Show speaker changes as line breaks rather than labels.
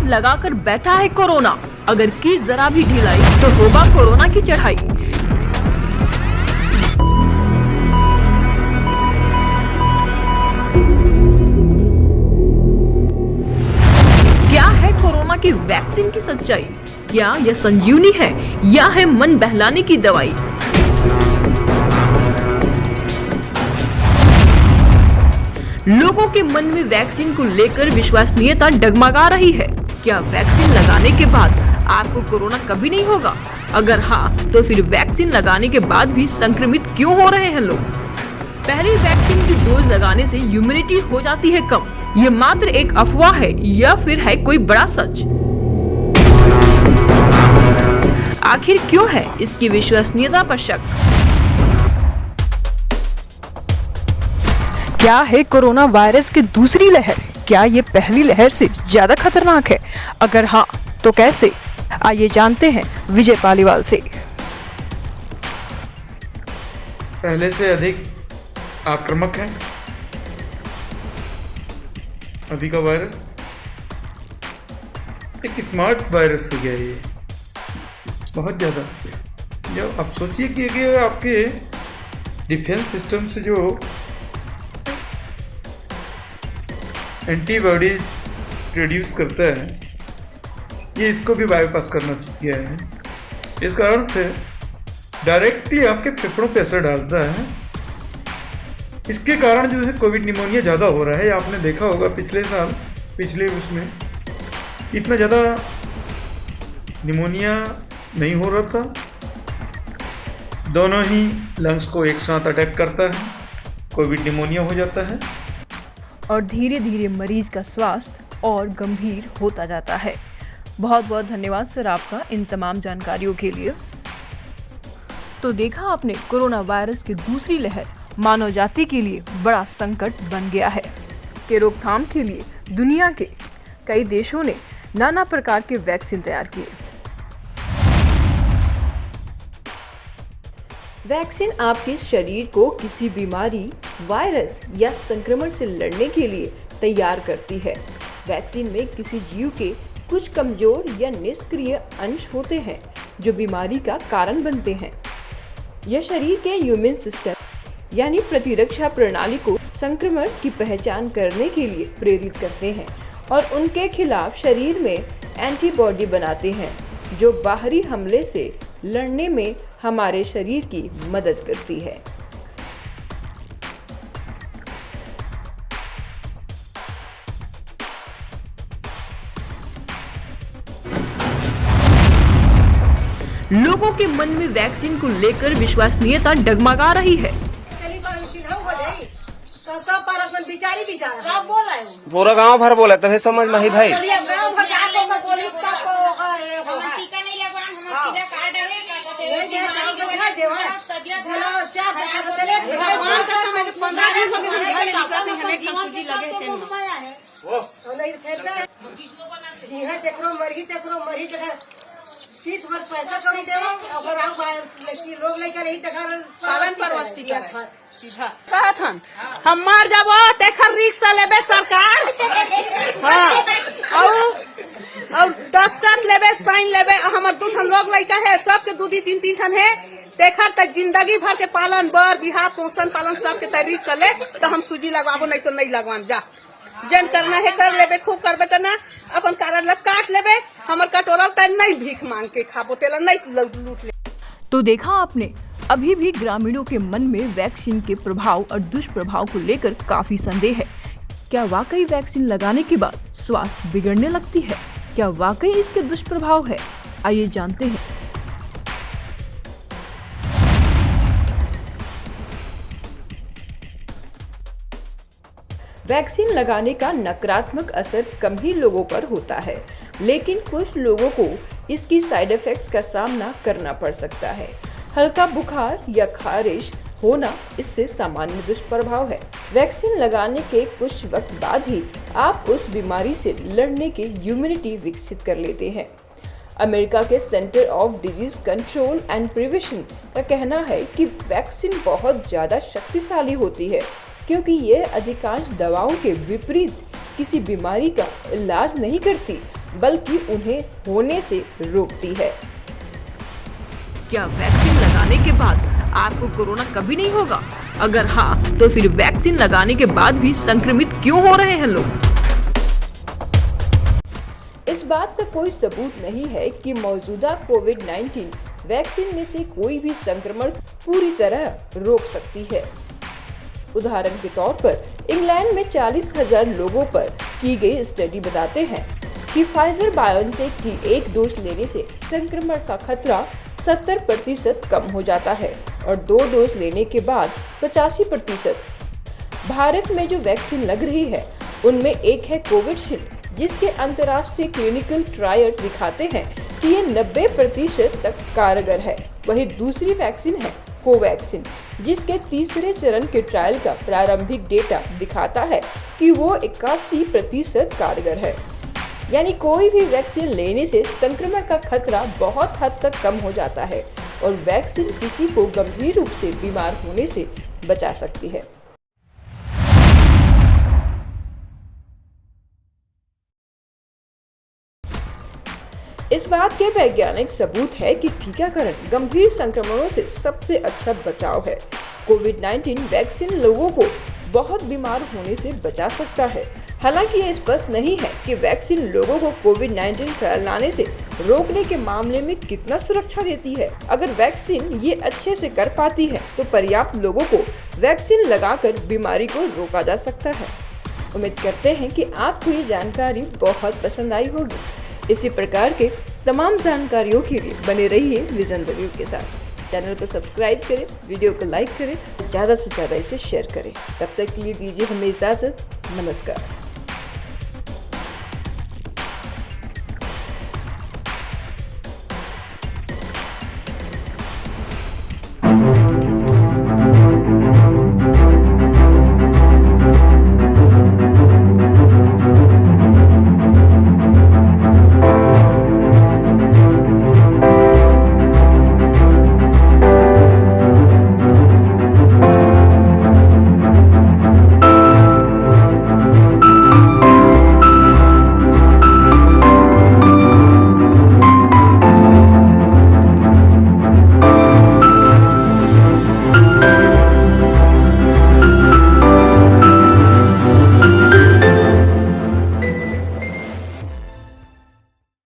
लगाकर बैठा है कोरोना। अगर की जरा भी ढिलाई तो होगा कोरोना की चढ़ाई। क्या है कोरोना की वैक्सीन की सच्चाई? क्या यह संजीवनी है या है मन बहलाने की दवाई? लोगों के मन में वैक्सीन को लेकर विश्वसनीयता डगमगा रही है। क्या वैक्सीन लगाने के बाद आपको कोरोना कभी नहीं होगा? अगर हाँ, तो फिर वैक्सीन लगाने के बाद भी संक्रमित क्यों हो रहे हैं लोग? पहली वैक्सीन की डोज लगाने से इम्यूनिटी हो जाती है कम। ये मात्र एक अफवाह है या फिर है कोई बड़ा सच? आखिर क्यों है इसकी विश्वसनीयता पर शक? क्या है कोरोना वायरस की दूसरी लहर? क्या ये पहली लहर से ज्यादा खतरनाक है? अगर हाँ, तो कैसे? आइए जानते हैं विजय पालीवाल से।
पहले से अधिक आक्रामक है अभी का वायरस। एक स्मार्ट वायरस हो गया ये, बहुत ज़्यादा। जब आप सोचिए कि अगर आपके डिफेंस सिस्टम से जो एंटीबॉडीज प्रोड्यूस करता है, ये इसको भी बाईपास करना सीख गया है। इसका अर्थ है डायरेक्टली आपके फेफड़ों पे असर डालता है। इसके कारण जो है कोविड निमोनिया ज़्यादा हो रहा है। आपने देखा होगा पिछले साल, पिछले उसमें इतना ज़्यादा निमोनिया नहीं हो रहा था। दोनों ही लंग्स को एक साथ अटैक करता है, कोविड निमोनिया हो जाता है
और धीरे धीरे मरीज का स्वास्थ्य और गंभीर होता जाता है। बहुत बहुत धन्यवाद सर आपका इन तमाम जानकारियों के लिए। तो देखा आपने, कोरोना वायरस की दूसरी लहर मानव जाति के लिए बड़ा संकट बन गया है। इसके रोकथाम के लिए दुनिया के कई देशों ने नाना प्रकार के वैक्सीन तैयार किए। वैक्सीन आपके शरीर को किसी बीमारी, वायरस या संक्रमण से लड़ने के लिए तैयार करती है। वैक्सीन में किसी जीव के कुछ कमजोर या निष्क्रिय अंश होते हैं जो बीमारी का कारण बनते हैं। यह शरीर के इम्यून सिस्टम यानी प्रतिरक्षा प्रणाली को संक्रमण की पहचान करने के लिए प्रेरित करते हैं और उनके खिलाफ शरीर में एंटीबॉडी बनाते हैं जो बाहरी हमले से लड़ने में हमारे शरीर की मदद करती है। लोगों के मन में वैक्सीन को लेकर विश्वसनीयता डगमगा रही है।
पूरा गांव भर बोला तभी समझ में ही भाई।
पैसा कौड़ी देवा अगर आप लोग लेकर नहीं पालन पर वस्ती सीधा कहत हम मार जाबो तेखर रिक्शा लेबे सरकार। हाँ और 10 टन लेबे, साइन लेबे। हमर 2 ठन लोग लड़का है, सबके 2-2 3-3 ठन है। तेखर तक जिंदगी भर के पालन बर बिहार पोषण पालन सबके तैयारी चले तो हम सूजी लगवाबो, नहीं तो नहीं लगवान। जा जन करना है कर लेबे, खूब करबे तो ना अपन कारण लग काट लेबे। हमर कटोरल तय नहीं भीख मांग के खाबो, तेला नहीं लूट ले।
तो देखा आपने, अभी भी ग्रामीणों के मन में वैक्सीन के प्रभाव और दुष्प्रभाव को लेकर काफी संदेह है। क्या वाकई वैक्सीन लगाने के बाद स्वास्थ्य बिगड़ने लगती है? क्या वाकई इसके दुष्प्रभाव है? आइए जानते हैं। वैक्सीन लगाने का नकारात्मक असर कम ही लोगों पर होता है, लेकिन कुछ लोगों को इसकी साइड इफेक्ट्स का सामना करना पड़ सकता है। हल्का बुखार या खारिश होना इससे सामान्य दुष्प्रभाव है। वैक्सीन लगाने के कुछ वक्त बाद ही आप उस बीमारी से लड़ने की इम्यूनिटी विकसित कर लेते हैं। अमेरिका के centre of disease control and prevention का कहना है कि वैक्सीन बहुत ज़्यादा शक्तिशाली होती है क्योंकि ये अधिकांश दवाओं के विपरीत किसी बीमारी का इलाज नहीं करती, बल्कि उन्हें होने से रोकती है।
क्या वैक्सीन लगाने के बाद आपको कोरोना कभी नहीं होगा? अगर हाँ, तो फिर वैक्सीन लगाने के बाद भी संक्रमित क्यों हो रहे हैं लोग?
इस बात का कोई सबूत नहीं है कि मौजूदा कोविड-19 वैक्सीन में से कोई भी संक्रमण पूरी तरह रोक सकती है। उदाहरण के तौर पर इंग्लैंड में 40,000 लोगों पर की गई स्टडी बताते हैं कि फाइजर बायोनटेक की एक डोज लेने से संक्रमण का खतरा 70% कम हो जाता है और 2 डोज लेने के बाद 85%। भारत में जो वैक्सीन लग रही है उनमें एक है कोविशील्ड, जिसके अंतर्राष्ट्रीय क्लिनिकल ट्रायल दिखाते हैं कि ये 90% तक कारगर है। वही दूसरी वैक्सीन है कोवैक्सीन, जिसके तीसरे चरण के ट्रायल का प्रारंभिक डेटा दिखाता है कि वो 81% कारगर है। यानी कोई भी वैक्सीन लेने से संक्रमण का खतरा बहुत हद तक कम हो जाता है और वैक्सीन किसी को गंभीर रूप से बीमार होने से बचा सकती है। इस बात के वैज्ञानिक सबूत है कि टीकाकरण गंभीर संक्रमणों से सबसे अच्छा बचाव है। कोविड-19 वैक्सीन लोगों को बहुत बीमार होने से बचा सकता है। हालांकि ये स्पष्ट नहीं है कि वैक्सीन लोगों को कोविड-19 फैलाने से रोकने के मामले में कितना सुरक्षा देती है। अगर वैक्सीन ये अच्छे से कर पाती है तो पर्याप्त लोगों को वैक्सीन लगाकर बीमारी को रोका जा सकता है। उम्मीद करते हैं कि आपको ये जानकारी बहुत पसंद आई होगी। इसी प्रकार के तमाम जानकारियों के लिए बने रहिए विजन रिव्यू के साथ। चैनल को सब्सक्राइब करें, वीडियो को लाइक करें, ज़्यादा से ज़्यादा इसे शेयर करें। तब तक के लिए दीजिए हमें इजाज़त। नमस्कार।